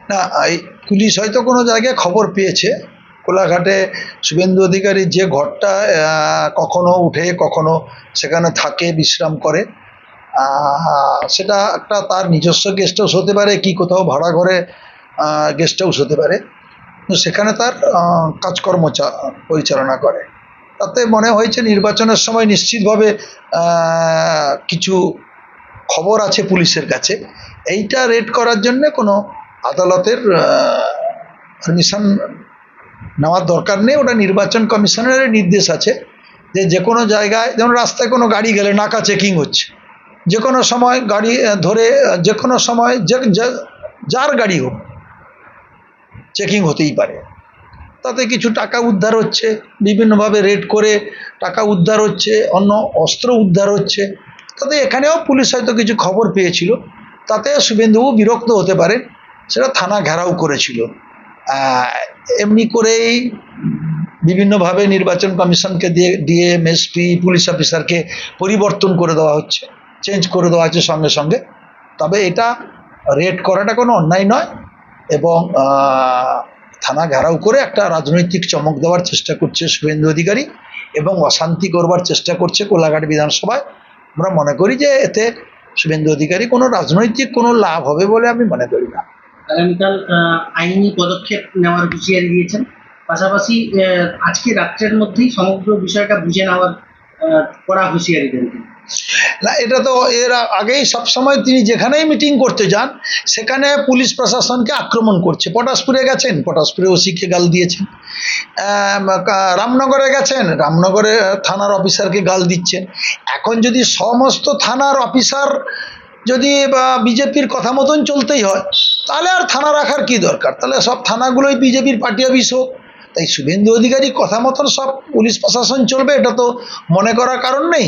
না, এই পুলিশ হয়তো কোনো জায়গায় খবর পেয়েছে কোলাঘাটে শুভেন্দু অধিকারীর যে ঘরটা কখনো উঠে কখনো সেখানে থাকে, বিশ্রাম করে। সেটা একটা তার নিজস্ব গেস্ট হাউস হতে পারে কি কোথাও ভাড়া ঘরে গেস্ট হাউস হতে পারে, তো সেখানে তার কাজকর্ম পরিচালনা করে। তাতে মনে হয়েছে নির্বাচনের সময় নিশ্চিতভাবে কিছু খবর আছে পুলিশের কাছে। এইটা রেড করার জন্য কোনো আদালতের পারমিশন নেওয়ার দরকার নেই, ওটা নির্বাচন কমিশনের নির্দেশ আছে যে যে কোনো জায়গায়, যেমন রাস্তায় কোনো গাড়ি গেলে নাকা চেকিং হচ্ছে, যে কোনো সময় গাড়ি ধরে যে কোনো সময় যার গাড়ি হোক চেকিং হতেই পারে। তাতে কিছু টাকা উদ্ধার হচ্ছে, বিভিন্নভাবে রেড করে টাকা উদ্ধার হচ্ছে, অন্য অস্ত্র উদ্ধার হচ্ছে। তাতে এখানেও পুলিশ হয়তো কিছু খবর পেয়েছিল, তাতে শুভেন্দুবাবু বিরক্ত হতে পারেন, সেটা থানা ঘেরাও করেছিল। এমনি করেই বিভিন্নভাবে নির্বাচন কমিশনকে দিয়ে ডিএম এসপি পুলিশ অফিসারকে পরিবর্তন করে দেওয়া হচ্ছে, চেঞ্জ করে দেওয়া হচ্ছে সঙ্গে সঙ্গে। তবে এটা রেড করাটা কোনো অন্যায় নয়, এবং থানা ঘেরাও করে একটা রাজনৈতিক চমক দেওয়ার চেষ্টা করছে শুভেন্দু অধিকারী এবং অশান্তি করবার চেষ্টা করছে কোলাঘাট বিধানসভায়। আমরা মনে করি যে এতে শুভেন্দু অধিকারী কোনো রাজনৈতিক কোনো লাভ হবে বলে আমি মনে করি না। আগামীকাল আইনি পদক্ষেপ নেওয়ার হুঁশিয়ারি দিয়েছেন, পাশাপাশি আজকে রাত্রের মধ্যেই সমগ্র বিষয়টা বুঝে নেওয়ার কড়া হুঁশিয়ারি দেন। না, এটা তো এর আগেই সবসময় তিনি যেখানেই মিটিং করতে যান সেখানে পুলিশ প্রশাসনকে আক্রমণ করছে। পটাশপুরে গেছেন, পটাশপুরে ওসিকে গাল দিয়েছেন। রামনগরে গেছেন, রামনগরে থানার অফিসারকে গাল দিচ্ছেন। এখন যদি সমস্ত থানার অফিসার যদি বিজেপির কথা মতন চলতেই হয়, তাহলে আর থানা রাখার কি দরকার? তাহলে সব থানাগুলোই বিজেপির পার্টি অফিস হোক। তাই শুভেন্দু অধিকারী কথা মতন সব পুলিশ প্রশাসন চলবে, এটা তো মনে করার কারণ নেই।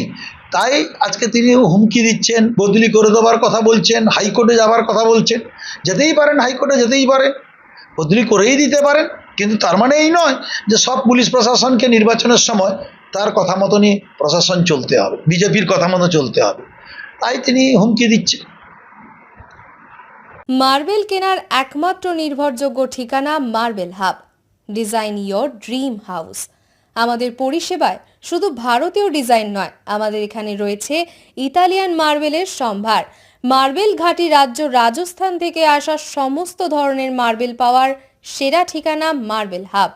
তাই আজকে তিনি হুমকি দিচ্ছেন, বদলি করে দেওয়ার কথা বলছেন, হাইকোর্টে যাওয়ার কথা বলছেন। যেতেই পারেন, হাইকোর্টে যেতেই পারেন, বদলি করেই দিতে পারেন, কিন্তু তার মানে এই নয় যে সব পুলিশ প্রশাসনকে নির্বাচনের সময় তার কথা মতনই প্রশাসন চলতে হবে, বিজেপির কথা মতো চলতে হবে। তাই তিনি হুমকি দিচ্ছেন। মার্বেল কেনার একমাত্র নির্ভরযোগ্য ঠিকানা marble hub. Design your dream house. আমাদের পরিষেবায় শুধু ভারতীয় ডিজাইন নয়, আমাদের এখানে রয়েছে ইতালিয়ান মার্বেলের সম্ভার। মার্বেল ঘাঁটি রাজ্য রাজস্থান থেকে আসা সমস্ত ধরনের মার্বেল পাওয়ার সেরা ঠিকানা মার্বেল হাব।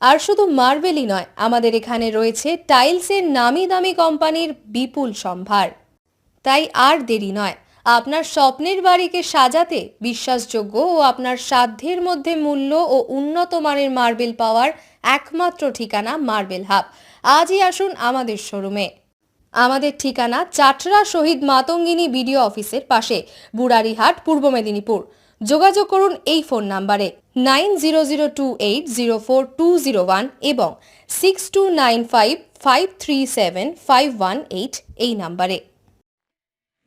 আর শুধু মার্বেলই নয়, আমাদের এখানে রয়েছে টাইলসের নামি দামি কোম্পানির বিপুল সম্ভার। তাই আর দেরি নয়, আপনার স্বপ্নের বাড়িকে সাজাতে বিশ্বাসযোগ্য ও আপনার সাধ্যের মধ্যে মূল্য ও উন্নত মানের মার্বেল পাওয়ার একমাত্র ঠিকানা মার্বেল হাব। আজই আসুন আমাদের শোরুমে। আমাদের ঠিকানা চাটরা শহীদ মাতঙ্গিনী বিডিও অফিসের পাশে, বুড়ারিহাট, পূর্ব মেদিনীপুর। যোগাযোগ করুন এই ফোন নাম্বারে 9002804201 এবং 6295537518 এই নাম্বারে।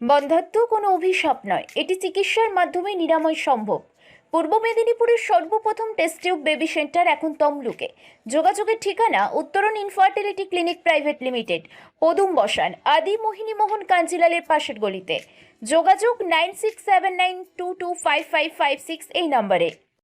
বন্ধ্যাত্ব কোনো অভিশাপ নয়, এটি চিকিৎসার মাধ্যমে নিরাময় সম্ভব। পূর্ব মেদিনীপুরের সর্বপ্রথম টেস্ট টিউব বেবি সেন্টার এখন তমলুকে। যোগাযোগের ঠিকানা উত্তরণ ইনফার্টিলিটি ক্লিনিক প্রাইভেট লিমিটেড, পদুম বসান, আদি মোহিনী মোহন কাঞ্জিলালের পাশের গলিতে। যোগাযোগ 9679225556 এই নাম্বারে।